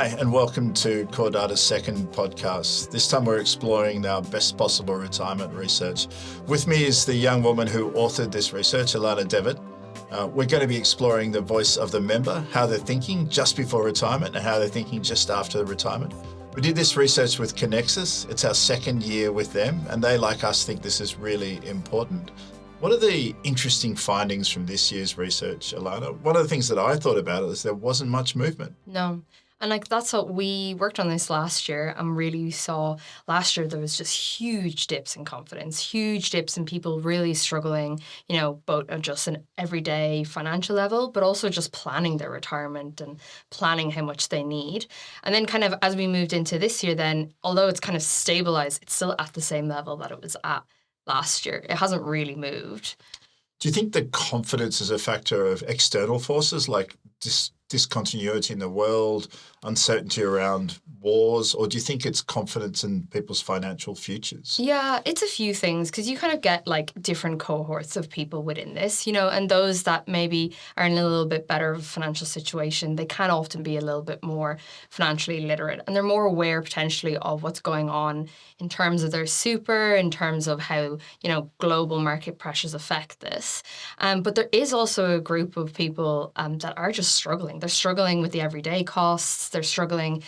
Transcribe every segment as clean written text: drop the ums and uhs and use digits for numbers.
Hi, and welcome to CoreData's second podcast. This time we're exploring our best possible retirement research. With me is the young woman who authored this research, Alana Devitt. We're going to be exploring the voice of the member, how they're thinking just before retirement and how they're thinking just after retirement. We did this research with Connexus. It's our second year with them, and they, like us, think this is really important. What are the interesting findings from this year's research, Alana? One of the things that I thought about is there wasn't much movement. No. And that's what we worked on this last year, and really saw last year there was just huge dips in confidence, huge dips in people really struggling, both at just an everyday financial level, but also just planning their retirement and planning how much they need. And then kind of as we moved into this year then, although it's kind of stabilized, it's still at the same level that it was at last year. It hasn't really moved. Do you think the confidence is a factor of external forces like discontinuity in the world, uncertainty around wars, or do you think it's confidence in people's financial futures? Yeah, it's a few things, because you kind of get like different cohorts of people within this, and those that maybe are in a little bit better of a financial situation, they can often be a little bit more financially literate, and they're more aware potentially of what's going on in terms of their super, in terms of how, global market pressures affect this. But there is also a group of people that are just struggling. They're struggling with the everyday costs. They're struggling,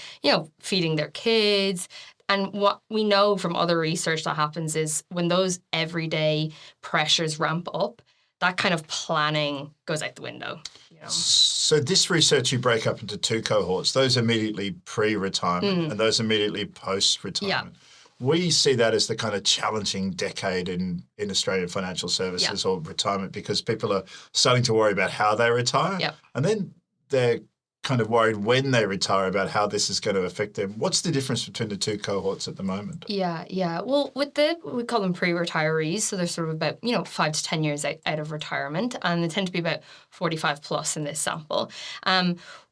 feeding their kids. And what we know from other research that happens is when those everyday pressures ramp up, that kind of planning goes out the window. So this research you break up into two cohorts, those immediately pre-retirement and those immediately post-retirement. Yeah. We see that as the kind of challenging decade in Australian financial services or retirement, because people are starting to worry about how they retire. Yep. And then they're kind of worried when they retire about how this is going to affect them. What's the difference between the two cohorts at the moment? Yeah. Well, we call them pre-retirees, so they're sort of about 5 to 10 years out of retirement, and they tend to be about 45 plus in this sample.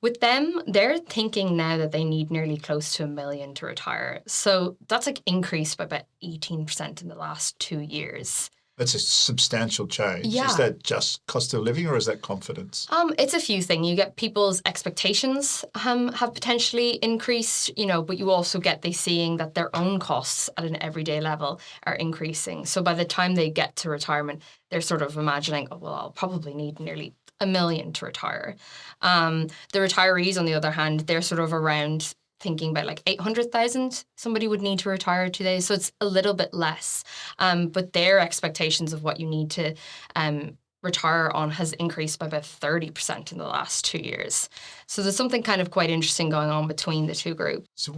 With them, they're thinking now that they need nearly close to $1 million to retire. So that's increased by about 18% in the last 2 years. That's a substantial change. Yeah. Is that just cost of living or is that confidence? It's a few things. You get people's expectations have potentially increased, but you also get they seeing that their own costs at an everyday level are increasing. So by the time they get to retirement, they're sort of imagining, I'll probably need nearly $1 million to retire. The retirees, on the other hand, they're sort of around thinking about like 800,000 somebody would need to retire today. So it's a little bit less. But their expectations of what you need to retire on has increased by about 30% in the last 2 years. So there's something kind of quite interesting going on between the two groups. So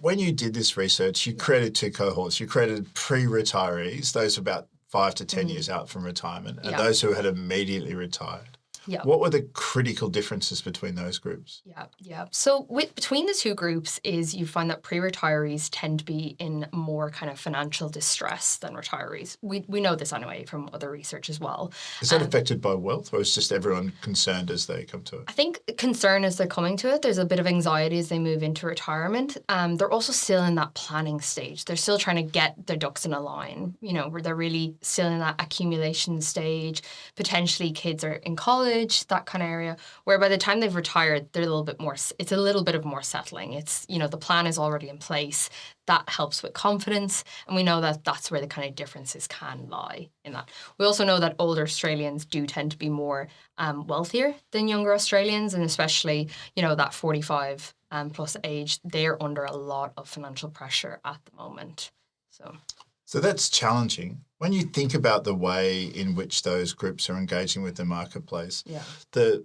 when you did this research, you created two cohorts. You created pre-retirees, those about 5 to 10 years out from retirement, and those who had immediately retired. Yeah. What were the critical differences between those groups? Yeah. So between the two groups is you find that pre-retirees tend to be in more kind of financial distress than retirees. We know this anyway from other research as well. Is that affected by wealth, or is just everyone concerned as they come to it? I think concern as they're coming to it. There's a bit of anxiety as they move into retirement. They're also still in that planning stage. They're still trying to get their ducks in a line, where they're really still in that accumulation stage. Potentially kids are in college, that kind of area, where by the time they've retired, they're it's a little bit of more settling. It's, the plan is already in place. That helps with confidence. And we know that that's where the kind of differences can lie in that. We also know that older Australians do tend to be more wealthier than younger Australians, and especially, that 45 plus age, they're under a lot of financial pressure at the moment. So that's challenging. When you think about the way in which those groups are engaging with the marketplace, the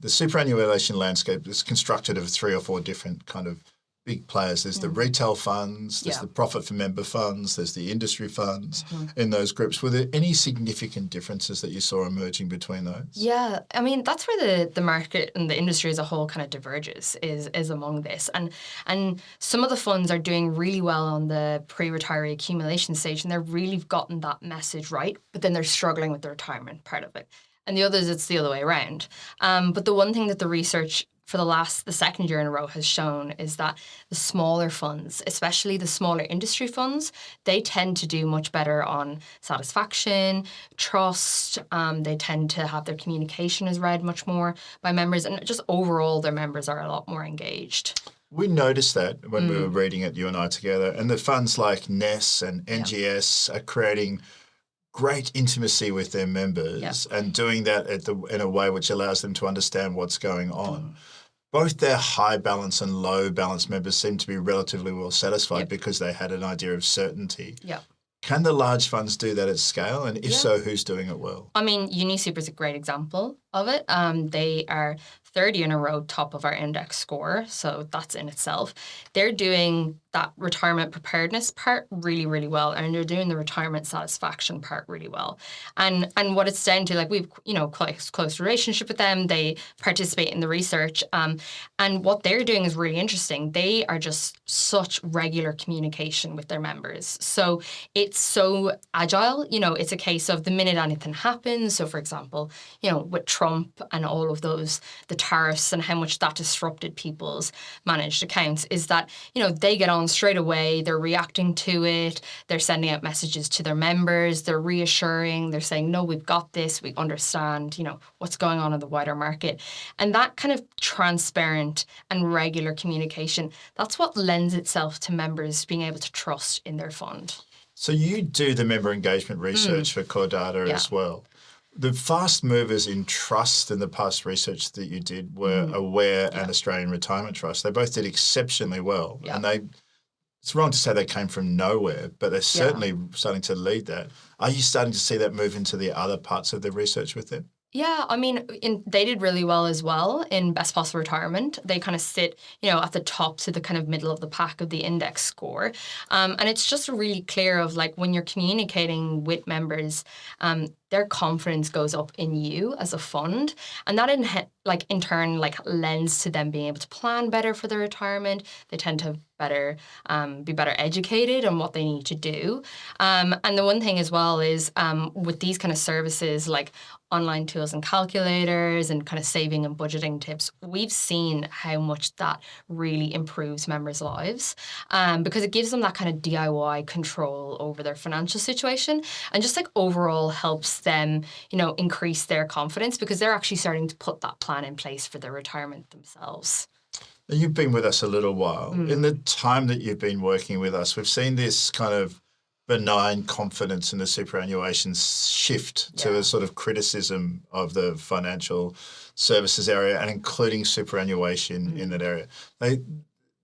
superannuation landscape is constructed of 3 or 4 different kind of big players. There's the retail funds, there's the profit for member funds, there's the industry funds in those groups. Were there any significant differences that you saw emerging between those? Yeah, I mean, that's where the market and the industry as a whole kind of diverges is among this. And some of the funds are doing really well on the pre-retiree accumulation stage, and they've really gotten that message right, but then they're struggling with the retirement part of it. And the others, it's the other way around. But the one thing that the research for the second year in a row has shown is that the smaller funds, especially the smaller industry funds, they tend to do much better on satisfaction, trust. They tend to have their communication is read much more by members, and just overall their members are a lot more engaged. We noticed that when we were reading it, you and I together, and the funds like NES and NGS are creating great intimacy with their members and doing that in a way which allows them to understand what's going on. Both their high balance and low balance members seem to be relatively well satisfied because they had an idea of certainty. Can the large funds do that at scale? And if so, who's doing it well? I mean, UniSuper is a great example of it. They are third year in a row top of our index score, so that's in itself. They're doing that retirement preparedness part really, really well, and they're doing the retirement satisfaction part really well. And what it's down to, like, we've quite a close relationship with them. They participate in the research, and what they're doing is really interesting. They are just such regular communication with their members, so it's so agile. It's a case of the minute anything happens. So, for example, with Trump and all of those, the tariffs and how much that disrupted people's managed accounts, is that, they get on straight away, they're reacting to it, they're sending out messages to their members, they're reassuring, they're saying, no, we've got this, we understand, what's going on in the wider market. And that kind of transparent and regular communication, that's what lends itself to members being able to trust in their fund. So you do the member engagement research for CoreData as well. The fast movers in trust in the past research that you did were Aware and Australian Retirement Trust. They both did exceptionally well. And it's wrong to say they came from nowhere, but they're certainly starting to lead that. Are you starting to see that move into the other parts of the research with them? Yeah, I mean, they did really well as well in Best Possible Retirement. They kind of sit, at the top to the kind of middle of the pack of the index score. And it's just really clear of, like, when you're communicating with members, their confidence goes up in you as a fund. And that in turn lends to them being able to plan better for their retirement. They tend to be better educated on what they need to do. And the one thing as well is with these kind of services like online tools and calculators and kind of saving and budgeting tips, we've seen how much that really improves members' lives because it gives them that kind of DIY control over their financial situation and just overall helps them, increase their confidence because they're actually starting to put that plan in place for their retirement themselves. You've been with us a little while. In the time that you've been working with us, we've seen this kind of benign confidence in the superannuation shift to a sort of criticism of the financial services area and including superannuation in that area.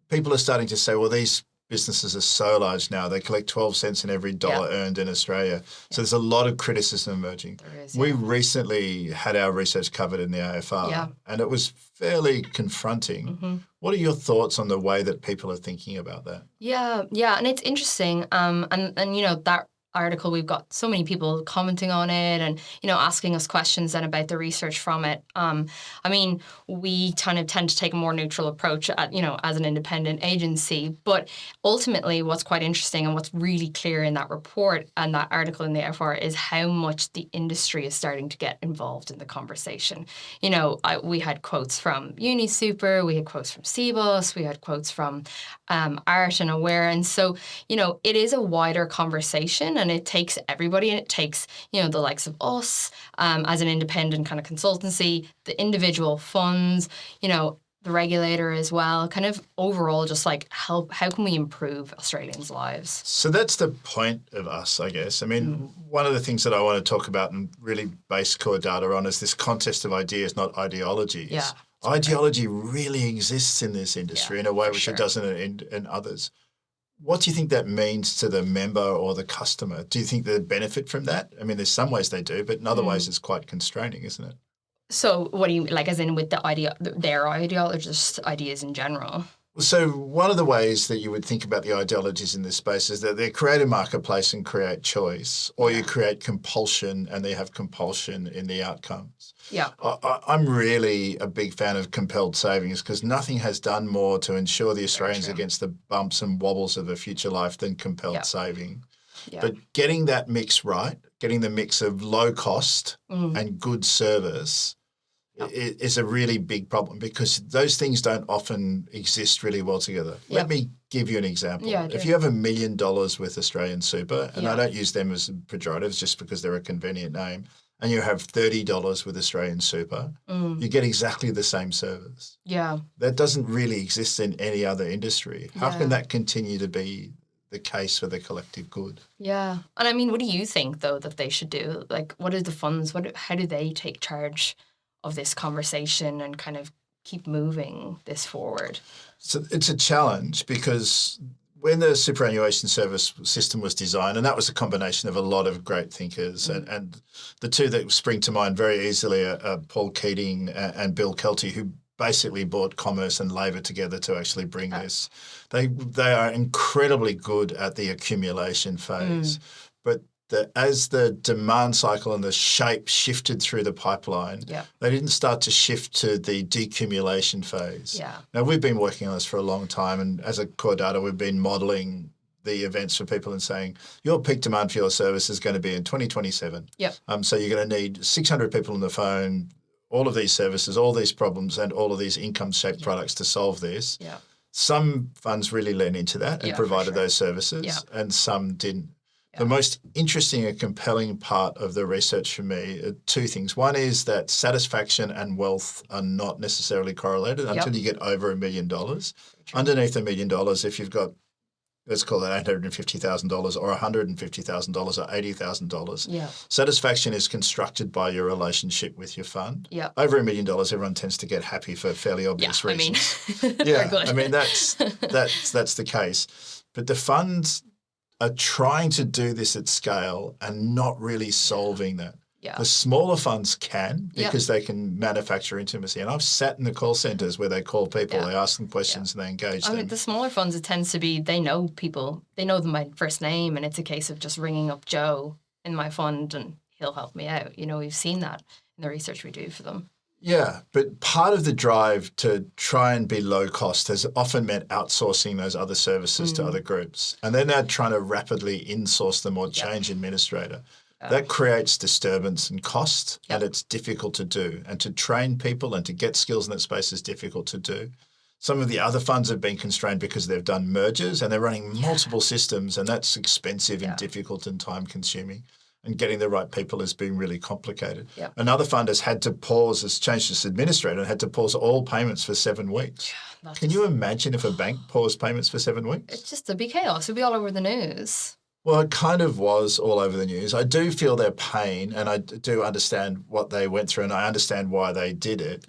People are starting to say, well, these businesses are so large now. They collect 12 cents in every dollar earned in Australia. So there's a lot of criticism emerging. There is, We recently had our research covered in the AFR and it was fairly confronting. What are your thoughts on the way that people are thinking about that? Yeah, and it's interesting. And that article, we've got so many people commenting on it and, asking us questions then about the research from it. I mean, we kind of tend to take a more neutral approach as an independent agency. But ultimately, what's quite interesting and what's really clear in that report and that article in the FR is how much the industry is starting to get involved in the conversation. We had quotes from UniSuper, we had quotes from CBOS, we had quotes from ART and Aware. And so, it is a wider conversation and it takes everybody, and it takes, the likes of us as an independent kind of consultancy, the individual funds, the regulator as well, kind of overall just how can we improve Australians' lives? So that's the point of us, I guess. I mean, one of the things that I want to talk about and really base CoreData on is this contest of ideas, not ideologies. Yeah. Ideology really exists in this industry in a way which it doesn't in others. What do you think that means to the member or the customer? Do you think they benefit from that? I mean, there's some ways they do, but in other ways it's quite constraining, isn't it? So what do you mean, as in with their ideology, just ideas in general? So one of the ways that you would think about the ideologies in this space is that they create a marketplace and create choice, or you create compulsion and they have compulsion in the outcomes. Yeah. I'm really a big fan of compelled savings because nothing has done more to ensure the Australians against the bumps and wobbles of a future life than compelled saving. Yeah. But getting that mix right, getting the mix of low cost and good service is a really big problem because those things don't often exist really well together. Yeah. Let me give you an example. Yeah, if you have $1 million with Australian Super, and I don't use them as pejoratives just because they're a convenient name, and you have $30 with Australian Super, you get exactly the same service. Yeah. That doesn't really exist in any other industry. How can that continue to be the case for the collective good? Yeah. And I mean, what do you think, though, that they should do? Like, what are the funds? How do they take charge of this conversation and kind of keep moving this forward? So it's a challenge because when the superannuation service system was designed, and that was a combination of a lot of great thinkers, and the two that spring to mind very easily are Paul Keating and Bill Kelty, who basically brought Commerce and Labor together to actually bring this. They are incredibly good at the accumulation phase, but as the demand cycle and the shape shifted through the pipeline, they didn't start to shift to the decumulation phase. Yeah. Now, we've been working on this for a long time, and as a CoreData, we've been modelling the events for people and saying, your peak demand for your service is going to be in 2027. So you're going to need 600 people on the phone, all of these services, all these problems, and all of these income-shaped products to solve this. Some funds really leaned into that and provided those services, and some didn't. The most interesting and compelling part of the research for me are two things. One is that satisfaction and wealth are not necessarily correlated until you get over $1 million. Underneath $1 million, if you've got, let's call it $850,000 or $150,000 or $80,000, satisfaction is constructed by your relationship with your fund. Over $1 million, everyone tends to get happy for fairly obvious reasons. I mean, that's the case. But the funds are trying to do this at scale and not really solving that. The smaller funds can because they can manufacture intimacy. And I've sat in the call centres where they call people, they ask them questions and they engage them. I mean, the smaller funds, it tends to be they know people, they know them by first name, and it's a case of just ringing up Joe in my fund and he'll help me out. You know, we've seen that in the research we do for them. Yeah, but part of the drive to try and be low cost has often meant outsourcing those other services to other groups. And they're now trying to rapidly insource them or change administrator. That creates disturbance and cost, and it's difficult to do. And to train people and to get skills in that space is difficult to do. Some of the other funds have been constrained because they've done mergers and they're running multiple systems, and that's expensive and difficult and time consuming. And getting the right people has been really complicated. Another fund has had to pause, has changed its administrator and had to pause all payments for 7 weeks. Can you imagine if a bank paused payments for 7 weeks? It's just a big chaos. It'd be all over the news. Well, it kind of was all over the news. I do feel their pain and I do understand what they went through and I understand why they did it.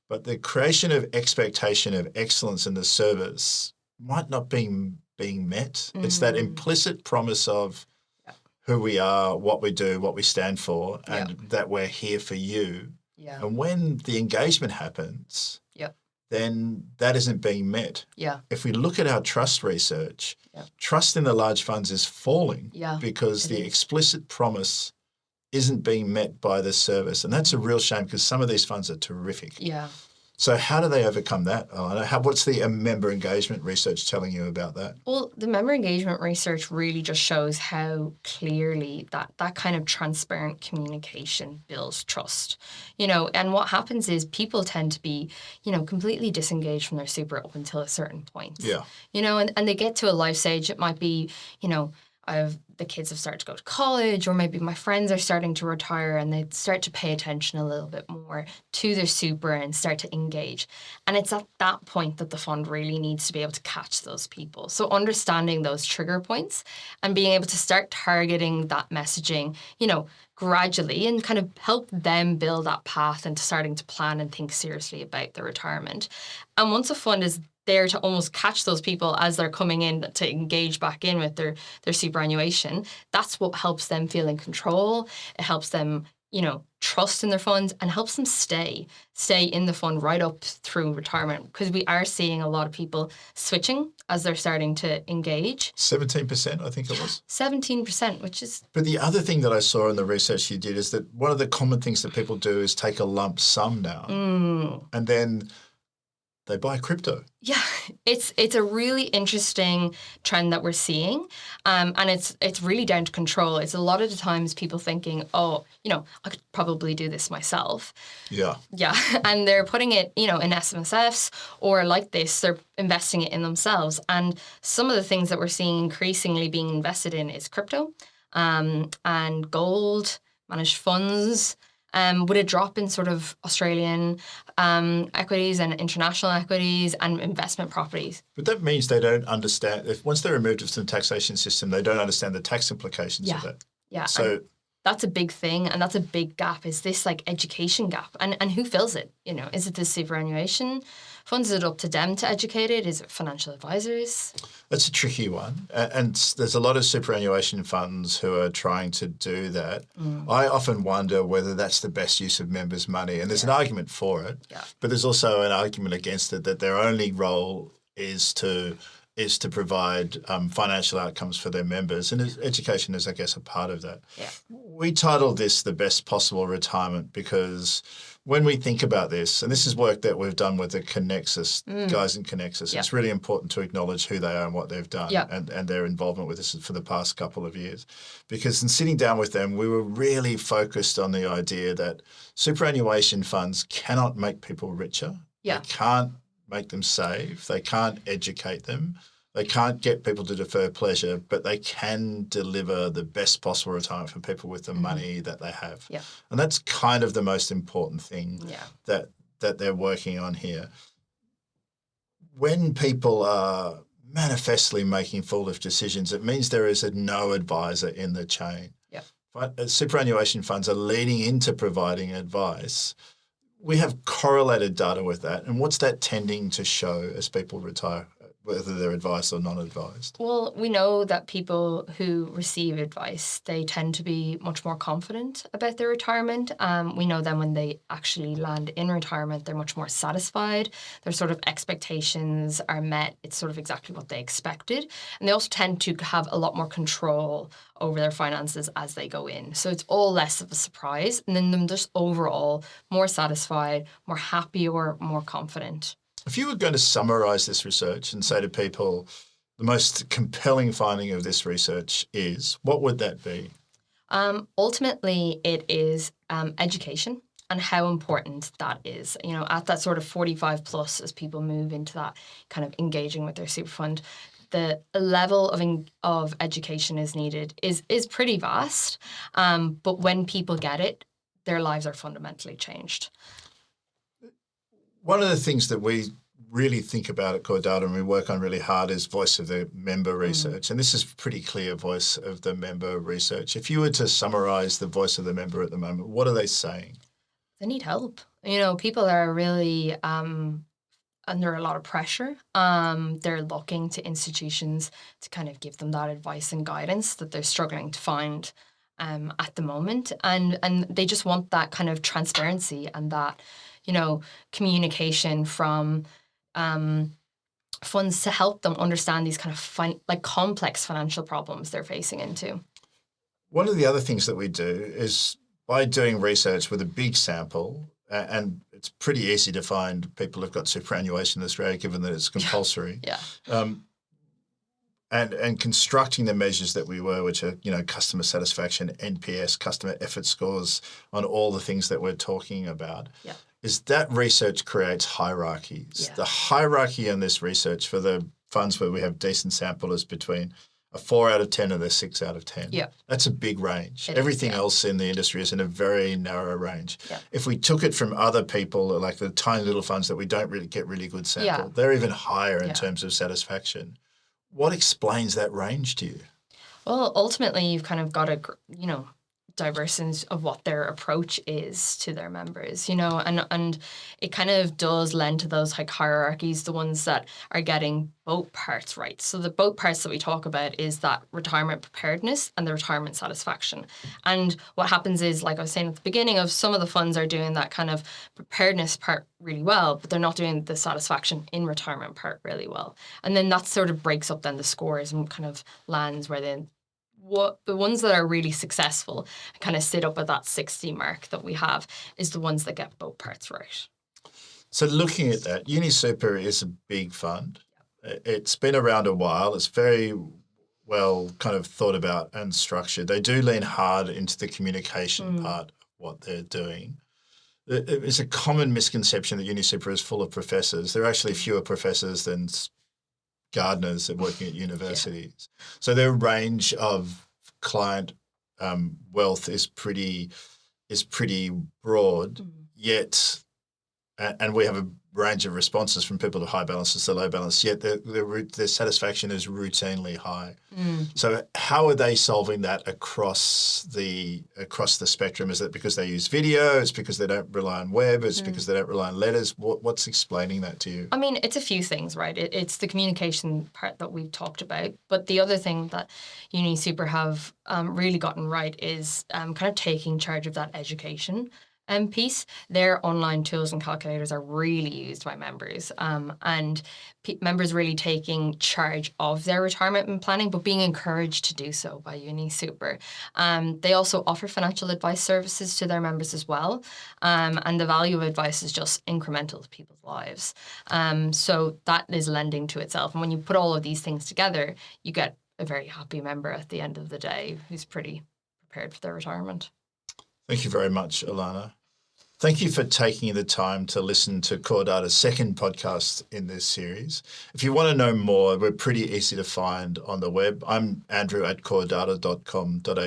But the creation of expectation of excellence in the service might not be being met. It's that implicit promise of who we are, what we do, what we stand for, and that we're here for you. And when the engagement happens, then that isn't being met. If we look at our trust research, trust in the large funds is falling because the explicit promise isn't being met by the service. And that's a real shame because some of these funds are terrific. So how do they overcome that, Alana? What's the member engagement research telling you about that? Well, the member engagement research really just shows how clearly that kind of transparent communication builds trust. You know, and what happens is people tend to be, you know, completely disengaged from their super up until a certain point. You know, and they get to a life stage. It might be, you know, the kids have started to go to college, or maybe my friends are starting to retire and they start to pay attention a little bit more to their super and start to engage. And it's at that point that the fund really needs to be able to catch those people. So understanding those trigger points and being able to start targeting that messaging, you know, gradually and kind of help them build that path into starting to plan and think seriously about their retirement. And once a fund is there to almost catch those people as they're coming in to engage back in with their superannuation, that's what helps them feel in control. It helps them, you know, trust in their funds and helps them stay in the fund right up through retirement, because we are seeing a lot of people switching as they're starting to engage. 17%, I think it was. 17%, which is... But the other thing that I saw in the research you did is that one of the common things that people do is take a lump sum now. And then they buy crypto. Yeah, it's a really interesting trend that we're seeing, and it's really down to control. It's a lot of the times people thinking, oh, I could probably do this myself. Yeah. Yeah, and they're putting it, in SMSFs or like this, they're investing it in themselves. And some of the things that we're seeing increasingly being invested in is crypto, and gold, managed funds. With a drop in sort of Australian equities and international equities and investment properties. But that means they don't understand, if once they're removed from the taxation system, they don't understand the tax implications of it. Yeah. So that's a big thing, and that's a big gap, is this like education gap. And who fills it? Is it the superannuation funds? Is it up to them to educate it? Is it financial advisors? that's a tricky one. And there's a lot of superannuation funds who are trying to do that. I often wonder whether that's the best use of members' money. And there's an argument for it, but there's also an argument against it, that their only role is to provide financial outcomes for their members. And education is, I guess, a part of that. Yeah. We titled this The Best Possible Retirement because when we think about this, and this is work that we've done with the Connexus, guys in Connexus, it's really important to acknowledge who they are and what they've done and their involvement with this for the past couple of years. Because in sitting down with them, we were really focused on the idea that superannuation funds cannot make people richer. Yeah. They can't make them save. They can't educate them. They can't get people to defer pleasure, but they can deliver the best possible retirement for people with the money that they have. Yeah. And that's kind of the most important thing that they're working on here. When people are manifestly making foolish decisions, it means there is no advisor in the chain. Yeah. Superannuation funds are leading into providing advice. We have correlated data with that. And what's that tending to show as people retire, whether they're advised or non-advised? Well, we know that people who receive advice, they tend to be much more confident about their retirement. We know then when they actually land in retirement, they're much more satisfied. Their sort of expectations are met. It's sort of exactly what they expected. And they also tend to have a lot more control over their finances as they go in. So it's all less of a surprise. And then them just overall more satisfied, more happy, or more confident. If you were going to summarize this research and say to people, the most compelling finding of this research is, what would that be? Ultimately, it is education and how important that is. At that sort of 45 plus, as people move into that kind of engaging with their super fund, the level of education is needed is pretty vast. But when people get it, their lives are fundamentally changed. One of the things that we really think about at CoreData and we work on really hard is voice of the member research. And this is pretty clear voice of the member research. If you were to summarize the voice of the member at the moment, what are they saying? They need help. People are really under a lot of pressure. They're looking to institutions to kind of give them that advice and guidance that they're struggling to find at the moment. And they just want that kind of transparency and that communication from funds to help them understand these kind of complex financial problems they're facing into. One of the other things that we do is by doing research with a big sample, and it's pretty easy to find people who've got superannuation in Australia, given that it's compulsory. And constructing the measures that we were, which are, customer satisfaction, NPS, customer effort scores on all the things that we're talking about, is that research creates hierarchies. The hierarchy in this research for the funds where we have decent sample is between a 4 out of 10 and a 6 out of 10. That's a big range. Everything else in the industry is in a very narrow range. If we took it from other people, like the tiny little funds that we don't really get really good sample, they're even higher in terms of satisfaction. What explains that range to you? Well, ultimately, you've kind of got a, diverse of what their approach is to their members, and it kind of does lend to those hierarchies, the ones that are getting both parts right. So the both parts that we talk about is that retirement preparedness and the retirement satisfaction. And what happens is, like I was saying at the beginning, of some of the funds are doing that kind of preparedness part really well, but they're not doing the satisfaction in retirement part really well. And then that sort of breaks up then the scores and kind of lands where the ones that are really successful kind of sit up at that 60 mark that we have is the ones that get both parts right. So looking at that, UniSuper is a big fund. It's been around a while. It's very well kind of thought about and structured. They do lean hard into the communication part of what they're doing. It's a common misconception that UniSuper is full of professors. There are actually fewer professors than gardeners working at universities. Yeah. So their range of client wealth is pretty broad, yet, and we have a range of responses from people to high balances to low balance, yet their satisfaction is routinely high. So how are they solving that across the spectrum? Is it because they use video? It's because they don't rely on web? It's because they don't rely on letters? What's explaining that to you? I mean, it's a few things, right? It's the communication part that we've talked about. But the other thing that UniSuper have really gotten right is kind of taking charge of that education piece. Their online tools and calculators are really used by members, and members really taking charge of their retirement and planning, but being encouraged to do so by UniSuper. They also offer financial advice services to their members as well, and the value of advice is just incremental to people's lives. So that is lending to itself. And when you put all of these things together, you get a very happy member at the end of the day who's pretty prepared for their retirement. Thank you very much, Alana. Thank you for taking the time to listen to CoreData's second podcast in this series. If you want to know more, we're pretty easy to find on the web. I'm Andrew at coredata.com.au.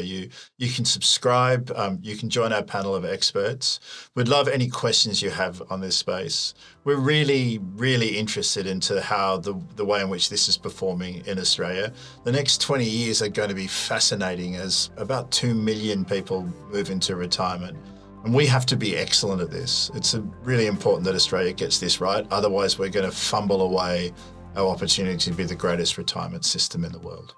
You can subscribe. You can join our panel of experts. We'd love any questions you have on this space. We're really, really interested into how the way in which this is performing in Australia. The next 20 years are going to be fascinating as about 2 million people move into retirement. And we have to be excellent at this. It's really important that Australia gets this right. Otherwise, we're going to fumble away our opportunity to be the greatest retirement system in the world.